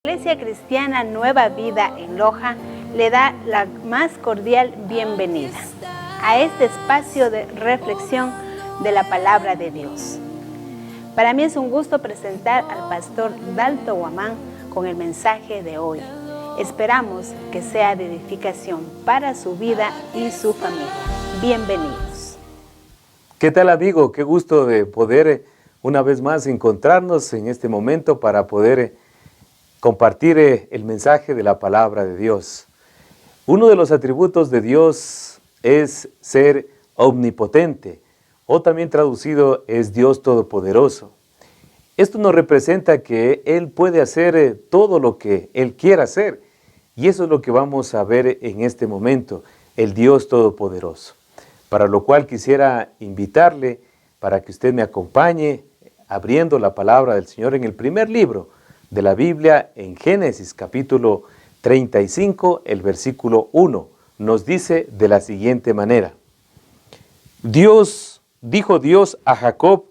Iglesia Cristiana Nueva Vida en Loja le da la más cordial bienvenida a este espacio de reflexión de la Palabra de Dios. Para mí es un gusto presentar al pastor Dalto Guamán con el mensaje de hoy. Esperamos que sea de edificación para su vida y su familia. Bienvenidos. ¿Qué tal, amigo? Qué gusto de poder una vez más encontrarnos en este momento para poder compartir el mensaje de la palabra de Dios. Uno de los atributos de Dios es ser omnipotente, o también traducido es Dios Todopoderoso. Esto nos representa que Él puede hacer todo lo que Él quiera hacer, y eso es lo que vamos a ver en este momento, el Dios Todopoderoso. Para lo cual quisiera invitarle para que usted me acompañe abriendo la palabra del Señor en el primer libro de la Biblia, en Génesis capítulo 35, el versículo 1, nos dice de la siguiente manera: dijo Dios a Jacob,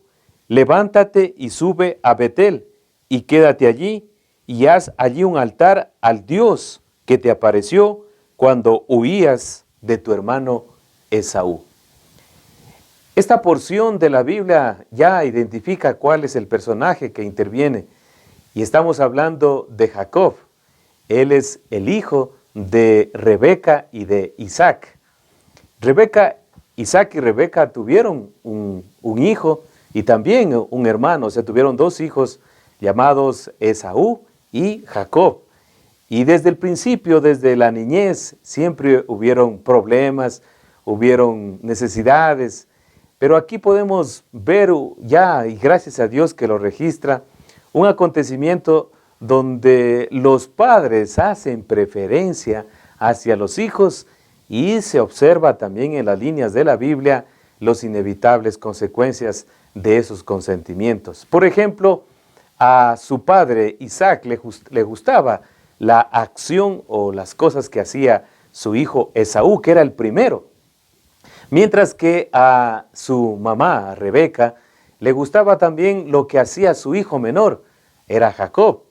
levántate y sube a Betel, y quédate allí, y haz allí un altar al Dios que te apareció cuando huías de tu hermano Esaú. Esta porción de la Biblia ya identifica cuál es el personaje que interviene. Y estamos hablando de Jacob. Él es el hijo de Rebeca y de Isaac. Isaac y Rebeca tuvieron un hijo y también un hermano. O sea, tuvieron dos hijos llamados Esaú y Jacob. Y desde el principio, desde la niñez, siempre hubieron problemas, hubieron necesidades. Pero aquí podemos ver ya, y gracias a Dios que lo registra, un acontecimiento donde los padres hacen preferencia hacia los hijos y se observa también en las líneas de la Biblia las inevitables consecuencias de esos consentimientos. Por ejemplo, a su padre Isaac le gustaba la acción o las cosas que hacía su hijo Esaú, que era el primero. Mientras que a su mamá, a Rebeca, le gustaba también lo que hacía su hijo menor, era Jacob.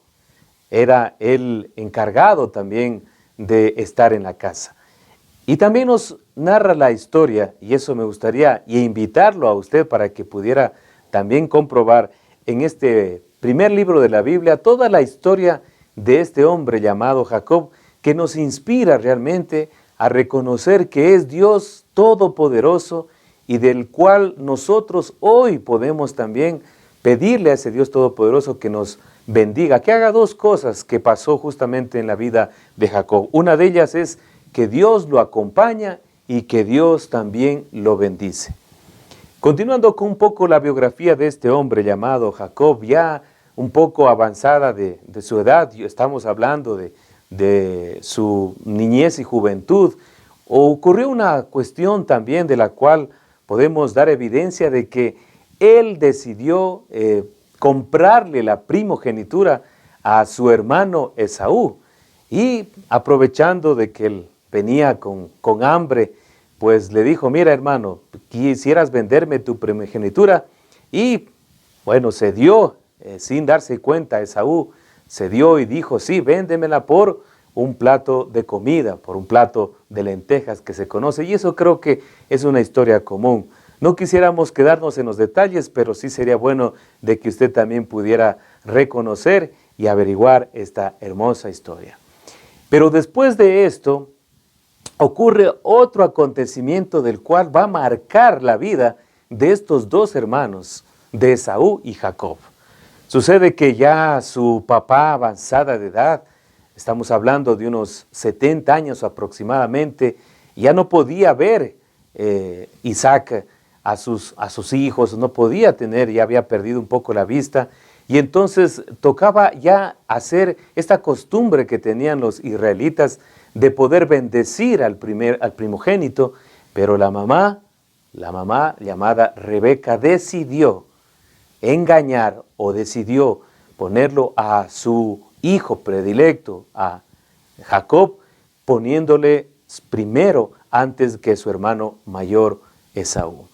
Era el encargado también de estar en la casa. Y también nos narra la historia, y eso me gustaría invitarlo a usted para que pudiera también comprobar en este primer libro de la Biblia toda la historia de este hombre llamado Jacob, que nos inspira realmente a reconocer que es Dios Todopoderoso y del cual nosotros hoy podemos también pedirle a ese Dios Todopoderoso que nos bendiga, que haga dos cosas que pasó justamente en la vida de Jacob. Una de ellas es que Dios lo acompaña y que Dios también lo bendice. Continuando con un poco la biografía de este hombre llamado Jacob, ya un poco avanzada de su edad, estamos hablando de su niñez y juventud, ocurrió una cuestión también de la cual podemos dar evidencia de que él decidió comprarle la primogenitura a su hermano Esaú, y aprovechando de que él venía con hambre, pues le dijo: mira, hermano, quisieras venderme tu primogenitura. Y bueno, se dio, sin darse cuenta, Esaú se dio y dijo: sí, véndemela por un plato de comida, por un plato de lentejas que se conoce, y eso creo que es una historia común. No quisiéramos quedarnos en los detalles, pero sí sería bueno de que usted también pudiera reconocer y averiguar esta hermosa historia. Pero después de esto, ocurre otro acontecimiento del cual va a marcar la vida de estos dos hermanos, de Esaú y Jacob. Sucede que ya su papá, avanzada de edad, estamos hablando de unos 70 años aproximadamente, ya no podía ver Isaac a sus hijos, no podía tener, ya había perdido un poco la vista, y entonces tocaba ya hacer esta costumbre que tenían los israelitas de poder bendecir al primogénito, pero la mamá llamada Rebeca decidió engañar o decidió ponerlo a su hijo predilecto, a Jacob, poniéndole primero antes que su hermano mayor Esaú.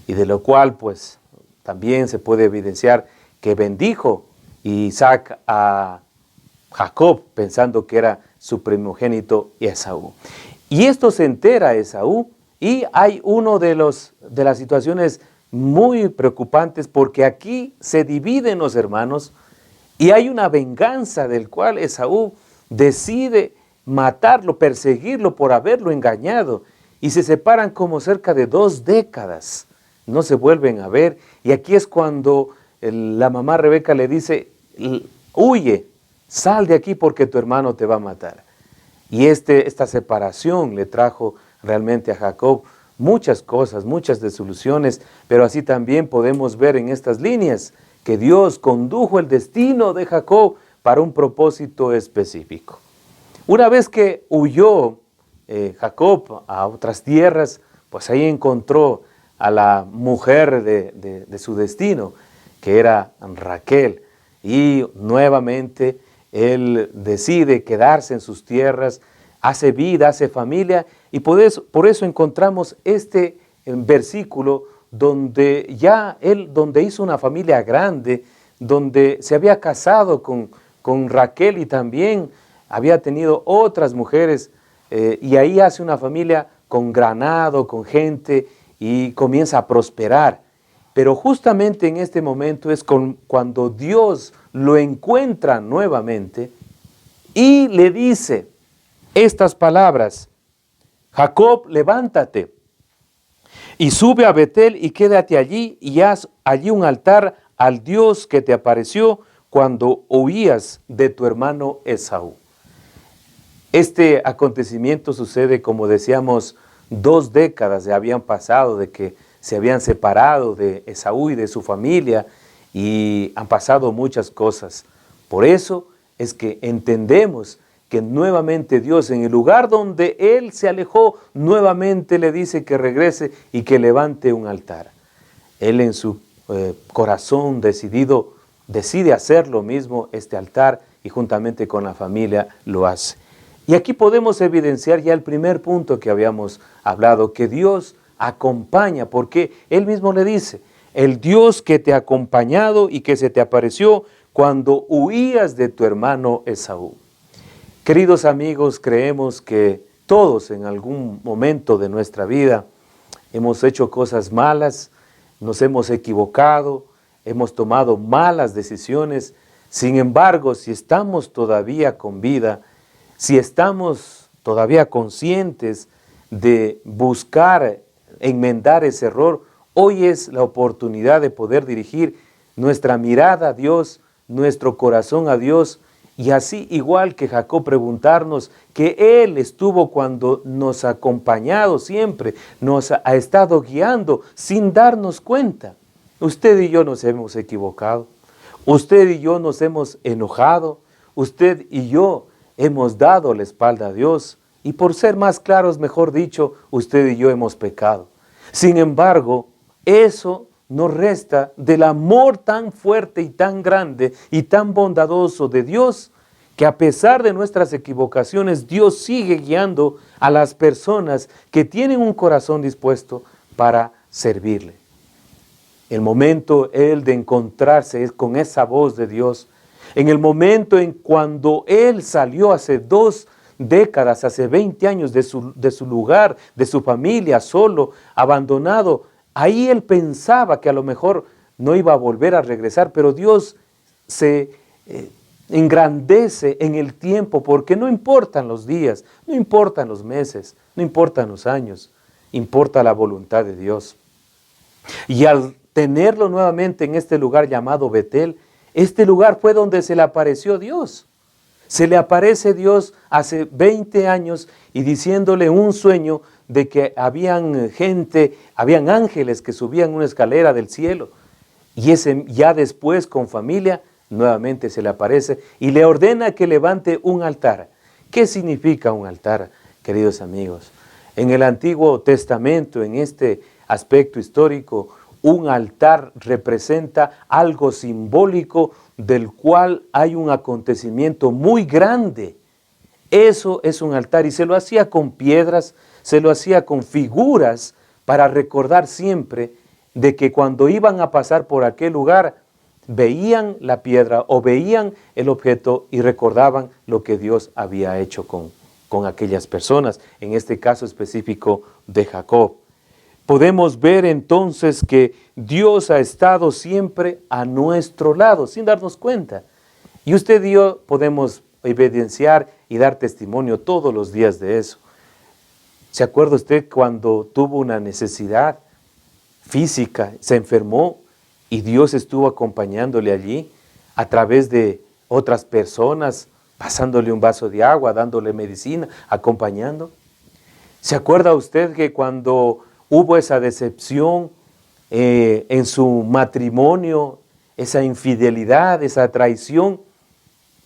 Y de lo cual pues también se puede evidenciar que bendijo Isaac a Jacob, pensando que era su primogénito Esaú. Y esto se entera Esaú, y hay uno de las situaciones muy preocupantes, porque aquí se dividen los hermanos y hay una venganza del cual Esaú decide matarlo, perseguirlo por haberlo engañado, y se separan como cerca de 2 décadas. No se vuelven a ver, y aquí es cuando la mamá Rebeca le dice: huye, sal de aquí porque tu hermano te va a matar. Y esta separación le trajo realmente a Jacob muchas cosas, muchas desilusiones, pero así también podemos ver en estas líneas que Dios condujo el destino de Jacob para un propósito específico. Una vez que huyó Jacob a otras tierras, pues ahí encontró a la mujer de su destino, que era Raquel, y nuevamente él decide quedarse en sus tierras, hace vida, hace familia, y por eso encontramos este versículo donde donde hizo una familia grande, donde se había casado con Raquel y también había tenido otras mujeres, y ahí hace una familia con ganado, con gente, y comienza a prosperar. Pero justamente en este momento es cuando Dios lo encuentra nuevamente y le dice estas palabras: Jacob, levántate y sube a Betel y quédate allí y haz allí un altar al Dios que te apareció cuando huías de tu hermano Esaú. Este acontecimiento sucede, como decíamos, 2 décadas ya habían pasado de que se habían separado de Esaú y de su familia, y han pasado muchas cosas. Por eso es que entendemos que nuevamente Dios, en el lugar donde él se alejó, nuevamente le dice que regrese y que levante un altar. Él en su corazón decide hacer lo mismo, este altar, y juntamente con la familia lo hace. Y aquí podemos evidenciar ya el primer punto que habíamos hablado, que Dios acompaña, porque Él mismo le dice: el Dios que te ha acompañado y que se te apareció cuando huías de tu hermano Esaú. Queridos amigos, creemos que todos en algún momento de nuestra vida hemos hecho cosas malas, nos hemos equivocado, hemos tomado malas decisiones. Sin embargo, si estamos todavía con vida, si estamos todavía conscientes de buscar enmendar ese error, hoy es la oportunidad de poder dirigir nuestra mirada a Dios, nuestro corazón a Dios, y así, igual que Jacob, preguntarnos que Él estuvo cuando nos ha acompañado siempre, nos ha estado guiando sin darnos cuenta. Usted y yo nos hemos equivocado, usted y yo nos hemos enojado, usted y yo hemos dado la espalda a Dios, y por ser más claros, mejor dicho, usted y yo hemos pecado. Sin embargo, eso nos resta del amor tan fuerte y tan grande y tan bondadoso de Dios, que a pesar de nuestras equivocaciones, Dios sigue guiando a las personas que tienen un corazón dispuesto para servirle. El momento de encontrarse con esa voz de Dios, en el momento en cuando Él salió hace 2 décadas, hace 20 años de su lugar, de su familia, solo, abandonado, ahí Él pensaba que a lo mejor no iba a volver a regresar, pero Dios se engrandece en el tiempo, porque no importan los días, no importan los meses, no importan los años, importa la voluntad de Dios. Y al tenerlo nuevamente en este lugar llamado Betel, este lugar fue donde se le apareció Dios. Se le aparece Dios hace 20 años y diciéndole un sueño de que habían ángeles que subían una escalera del cielo. Y ya después, con familia, nuevamente se le aparece y le ordena que levante un altar. ¿Qué significa un altar, queridos amigos? En el Antiguo Testamento, en este aspecto histórico, un altar representa algo simbólico del cual hay un acontecimiento muy grande. Eso es un altar, y se lo hacía con piedras, se lo hacía con figuras, para recordar siempre de que cuando iban a pasar por aquel lugar, veían la piedra o veían el objeto y recordaban lo que Dios había hecho con aquellas personas, en este caso específico de Jacob. Podemos ver entonces que Dios ha estado siempre a nuestro lado, sin darnos cuenta. Y usted y yo podemos evidenciar y dar testimonio todos los días de eso. ¿Se acuerda usted cuando tuvo una necesidad física, se enfermó y Dios estuvo acompañándole allí a través de otras personas, pasándole un vaso de agua, dándole medicina, acompañando? ¿Se acuerda usted que cuando hubo esa decepción en su matrimonio, esa infidelidad, esa traición,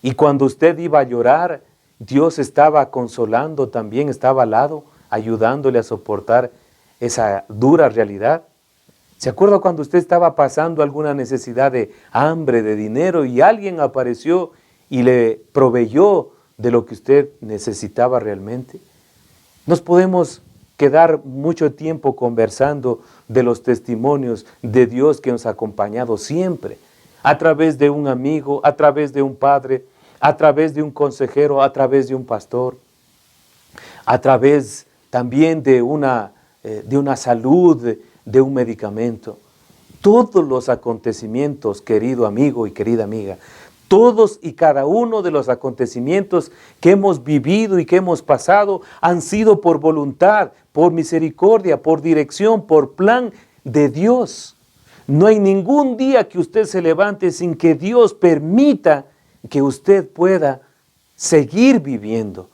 y cuando usted iba a llorar, Dios estaba consolando también, estaba al lado, ayudándole a soportar esa dura realidad? ¿Se acuerda cuando usted estaba pasando alguna necesidad de hambre, de dinero, y alguien apareció y le proveyó de lo que usted necesitaba realmente? Nos podemos quedar mucho tiempo conversando de los testimonios de Dios que nos ha acompañado siempre, a través de un amigo, a través de un padre, a través de un consejero, a través de un pastor, a través también de una salud, de un medicamento. Todos los acontecimientos, querido amigo y querida amiga, todos y cada uno de los acontecimientos que hemos vivido y que hemos pasado han sido por voluntad, por misericordia, por dirección, por plan de Dios. No hay ningún día que usted se levante sin que Dios permita que usted pueda seguir viviendo.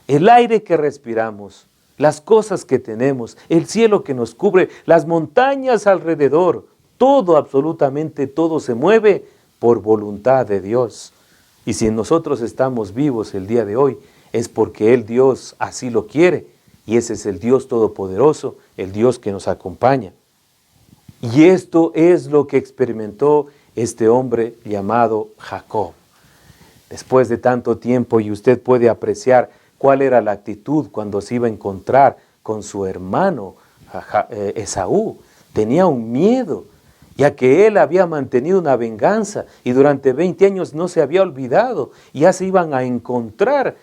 El aire que respiramos, las cosas que tenemos, el cielo que nos cubre, las montañas alrededor, todo, absolutamente todo se mueve por voluntad de Dios. Y si nosotros estamos vivos el día de hoy, es porque el Dios así lo quiere. Y ese es el Dios todopoderoso, el Dios que nos acompaña. Y esto es lo que experimentó este hombre llamado Jacob. Después de tanto tiempo, y usted puede apreciar cuál era la actitud cuando se iba a encontrar con su hermano Esaú. Tenía un miedo, ya que él había mantenido una venganza y durante 20 años no se había olvidado, y ya se iban a encontrar.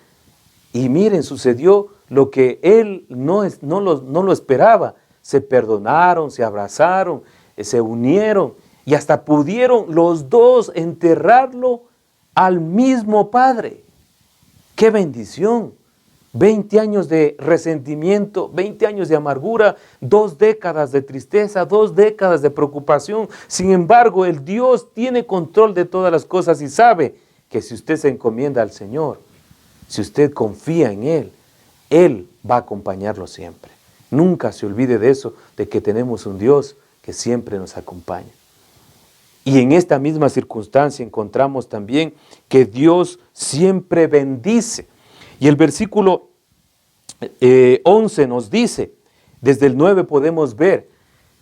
Y miren, sucedió lo que él no lo esperaba. Se perdonaron, se abrazaron, se unieron y hasta pudieron los dos enterrarlo al mismo padre. ¡Qué bendición! 20 años de resentimiento, 20 años de amargura, 2 décadas de tristeza, 2 décadas de preocupación. Sin embargo, el Dios tiene control de todas las cosas y sabe que si usted se encomienda al Señor, si usted confía en Él va a acompañarlo siempre. Nunca se olvide de eso, de que tenemos un Dios que siempre nos acompaña. Y en esta misma circunstancia encontramos también que Dios siempre bendice. Y el versículo 11 nos dice, desde el 9 podemos ver,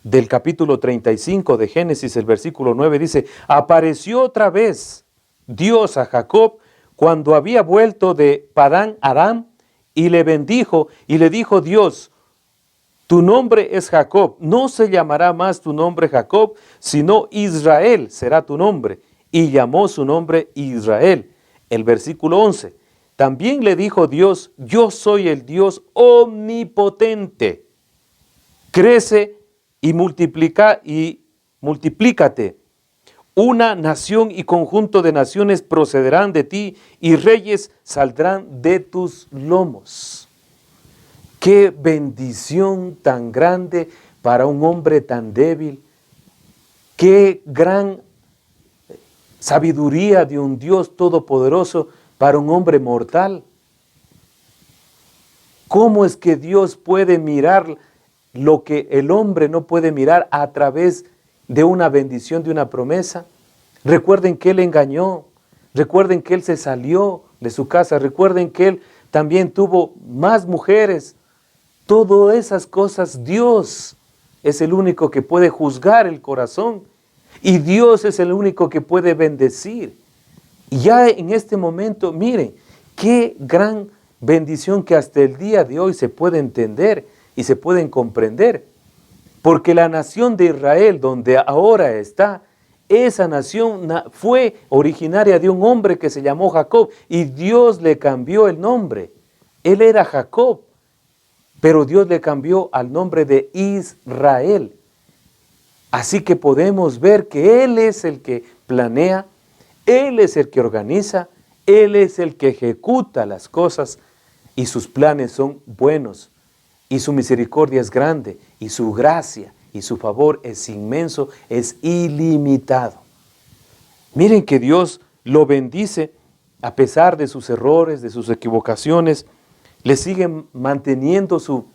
del capítulo 35 de Génesis, el versículo 9 dice, apareció otra vez Dios a Jacob cuando había vuelto de Padán Aram y le bendijo y le dijo Dios, tu nombre es Jacob, no se llamará más tu nombre Jacob, sino Israel será tu nombre. Y llamó su nombre Israel. El versículo 11. También le dijo Dios, yo soy el Dios omnipotente. Crece y multiplícate. Una nación y conjunto de naciones procederán de ti y reyes saldrán de tus lomos. Qué bendición tan grande para un hombre tan débil. Qué gran sabiduría de un Dios todopoderoso para un hombre mortal. ¿Cómo es que Dios puede mirar lo que el hombre no puede mirar a través de una bendición, de una promesa? Recuerden que Él engañó, recuerden que Él se salió de su casa, recuerden que Él también tuvo más mujeres. Todas esas cosas, Dios es el único que puede juzgar el corazón y Dios es el único que puede bendecir. Y ya en este momento, miren, qué gran bendición que hasta el día de hoy se puede entender y se pueden comprender. Porque la nación de Israel, donde ahora está, esa nación fue originaria de un hombre que se llamó Jacob y Dios le cambió el nombre. Él era Jacob, pero Dios le cambió al nombre de Israel. Así que podemos ver que Él es el que planea, Él es el que organiza, Él es el que ejecuta las cosas y sus planes son buenos y su misericordia es grande y su gracia y su favor es inmenso, es ilimitado. Miren que Dios lo bendice a pesar de sus errores, de sus equivocaciones, le sigue manteniendo su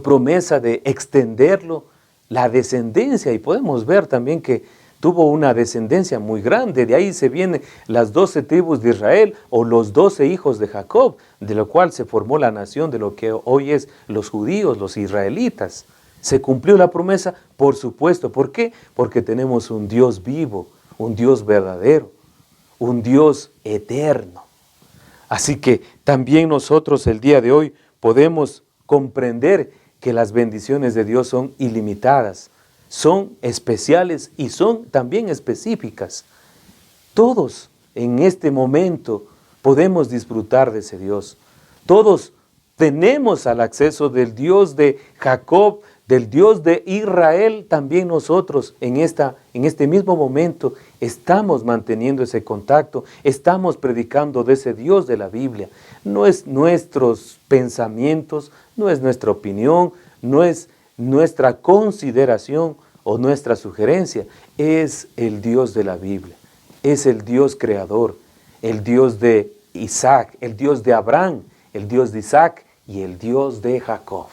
promesa de extenderlo, la descendencia, y podemos ver también que tuvo una descendencia muy grande, de ahí se vienen las 12 tribus de Israel o los 12 hijos de Jacob, de lo cual se formó la nación de lo que hoy es los judíos, los israelitas. ¿Se cumplió la promesa? Por supuesto. ¿Por qué? Porque tenemos un Dios vivo, un Dios verdadero, un Dios eterno. Así que también nosotros el día de hoy podemos comprender que las bendiciones de Dios son ilimitadas, son especiales y son también específicas. Todos en este momento podemos disfrutar de ese Dios. Todos tenemos al acceso del Dios de Jacob, del Dios de Israel. También nosotros en este mismo momento estamos manteniendo ese contacto, estamos predicando de ese Dios de la Biblia. No es nuestros pensamientos, no es nuestra opinión, no es nuestra consideración o nuestra sugerencia, es el Dios de la Biblia, es el Dios creador, el Dios de Isaac, el Dios de Abraham, el Dios de Isaac y el Dios de Jacob.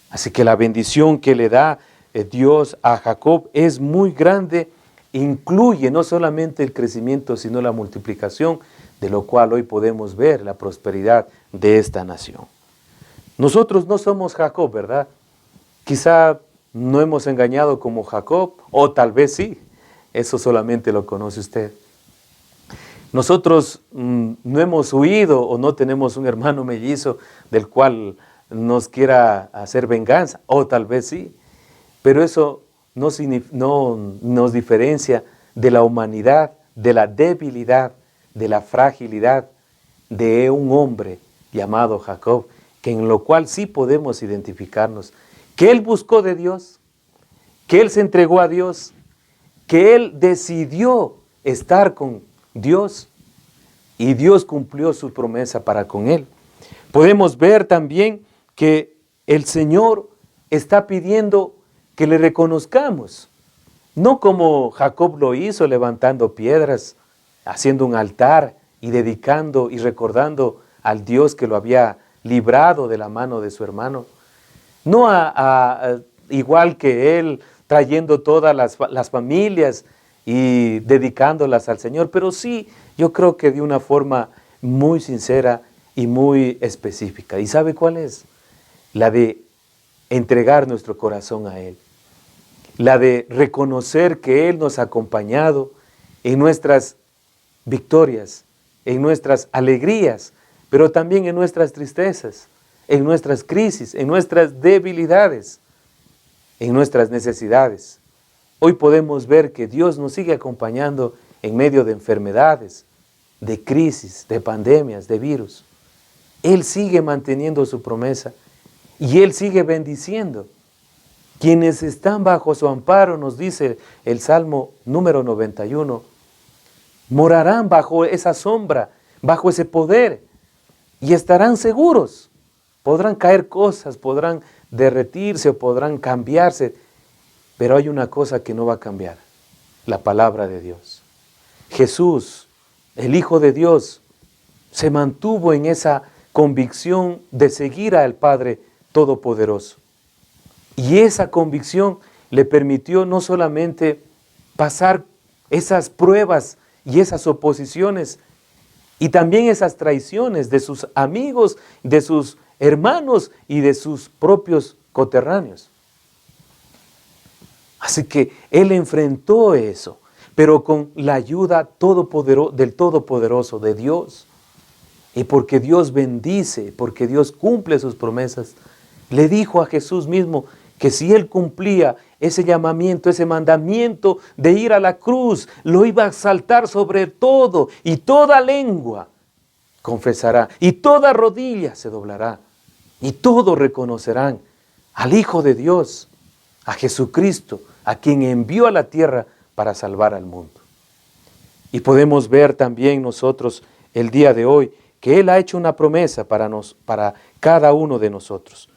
Así que la bendición que le da Dios a Jacob es muy grande, incluye no solamente el crecimiento, sino la multiplicación, de lo cual hoy podemos ver la prosperidad de esta nación. Nosotros no somos Jacob, ¿verdad? Quizá no hemos engañado como Jacob, o tal vez sí, eso solamente lo conoce usted. Nosotros no hemos huido o no tenemos un hermano mellizo del cual nos quiera hacer venganza, o tal vez sí, pero eso no nos diferencia de la humanidad, de la debilidad, de la fragilidad de un hombre llamado Jacob, que en lo cual sí podemos identificarnos, que él buscó de Dios, que él se entregó a Dios, que él decidió estar con Dios y Dios cumplió su promesa para con él. Podemos ver también que el Señor está pidiendo que le reconozcamos, no como Jacob lo hizo levantando piedras, haciendo un altar y dedicando y recordando al Dios que lo había librado de la mano de su hermano. No igual que él, trayendo todas las familias y dedicándolas al Señor, pero sí, yo creo que de una forma muy sincera y muy específica. ¿Y sabe cuál es? La de entregar nuestro corazón a Él. La de reconocer que Él nos ha acompañado en nuestras victorias, en nuestras alegrías, pero también en nuestras tristezas, en nuestras crisis, en nuestras debilidades, en nuestras necesidades. Hoy podemos ver que Dios nos sigue acompañando en medio de enfermedades, de crisis, de pandemias, de virus. Él sigue manteniendo su promesa y Él sigue bendiciendo. Quienes están bajo su amparo, nos dice el Salmo número 91, morarán bajo esa sombra, bajo ese poder y estarán seguros. Podrán caer cosas, podrán derretirse o podrán cambiarse, pero hay una cosa que no va a cambiar, la palabra de Dios. Jesús, el Hijo de Dios, se mantuvo en esa convicción de seguir al Padre Todopoderoso. Y esa convicción le permitió no solamente pasar esas pruebas y esas oposiciones y también esas traiciones de sus amigos, de sus hermanos y de sus propios coterráneos. Así que Él enfrentó eso, pero con la ayuda del Todopoderoso, de Dios. Y porque Dios bendice, porque Dios cumple sus promesas, le dijo a Jesús mismo que si Él cumplía ese llamamiento, ese mandamiento de ir a la cruz, lo iba a exaltar sobre todo, y toda lengua confesará, y toda rodilla se doblará, y todos reconocerán al Hijo de Dios, a Jesucristo, a quien envió a la tierra para salvar al mundo. Y podemos ver también nosotros el día de hoy que Él ha hecho una promesa para cada uno de nosotros.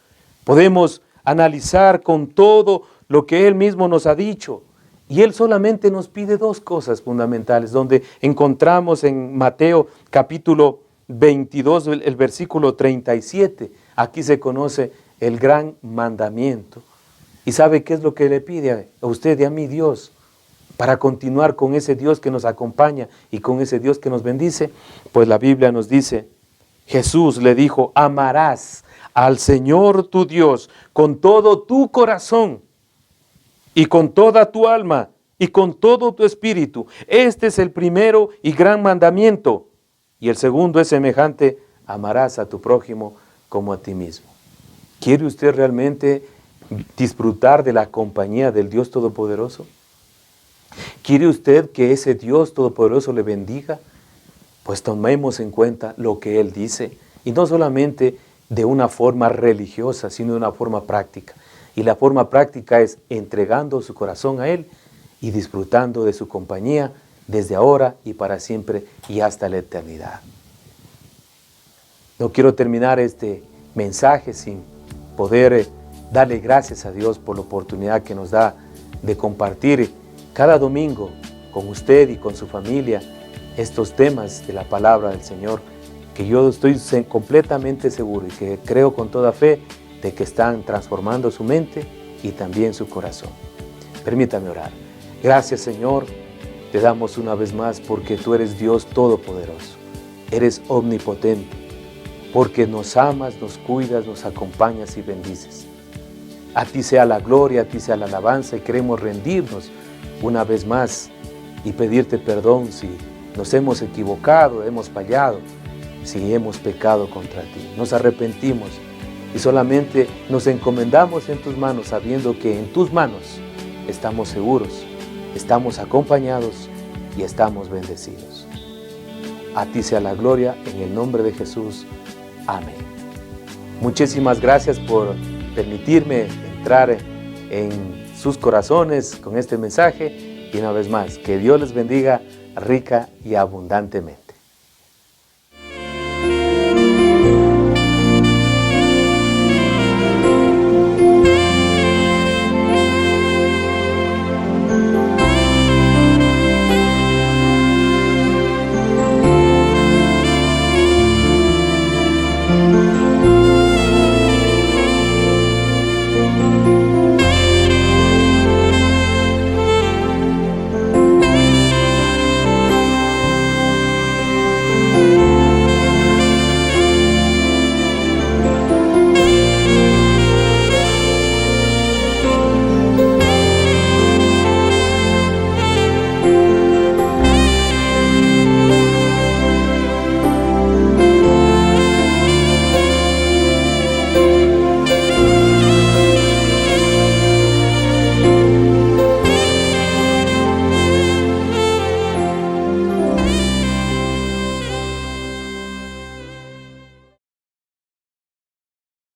Podemos analizar con todo lo que Él mismo nos ha dicho. Y Él solamente nos pide dos cosas fundamentales, donde encontramos en Mateo capítulo 22, el versículo 37. Aquí se conoce el gran mandamiento. ¿Y sabe qué es lo que le pide a usted y a mí Dios? Para continuar con ese Dios que nos acompaña y con ese Dios que nos bendice, pues la Biblia nos dice, Jesús le dijo, amarás al Señor tu Dios con todo tu corazón y con toda tu alma y con todo tu espíritu. Este es el primero y gran mandamiento. Y el segundo es semejante, amarás a tu prójimo como a ti mismo. ¿Quiere usted realmente disfrutar de la compañía del Dios Todopoderoso? ¿Quiere usted que ese Dios Todopoderoso le bendiga? Pues tomemos en cuenta lo que Él dice, y no solamente de una forma religiosa, sino de una forma práctica. Y la forma práctica es entregando su corazón a Él y disfrutando de su compañía desde ahora y para siempre y hasta la eternidad. No quiero terminar este mensaje sin poder darle gracias a Dios por la oportunidad que nos da de compartir cada domingo con usted y con su familia estos temas de la palabra del Señor, que yo estoy completamente seguro y que creo con toda fe de que están transformando su mente y también su corazón. Permítame orar. Gracias, Señor, te damos una vez más porque tú eres Dios Todopoderoso, eres omnipotente, porque nos amas, nos cuidas, nos acompañas y bendices. A ti sea la gloria, a ti sea la alabanza, y queremos rendirnos una vez más y pedirte perdón si nos hemos equivocado, hemos fallado, si hemos pecado contra ti. Nos arrepentimos y solamente nos encomendamos en tus manos, sabiendo que en tus manos estamos seguros, estamos acompañados y estamos bendecidos. A ti sea la gloria, en el nombre de Jesús. Amén. Muchísimas gracias por permitirme entrar en sus corazones con este mensaje, y una vez más, que Dios les bendiga rica y abundantemente.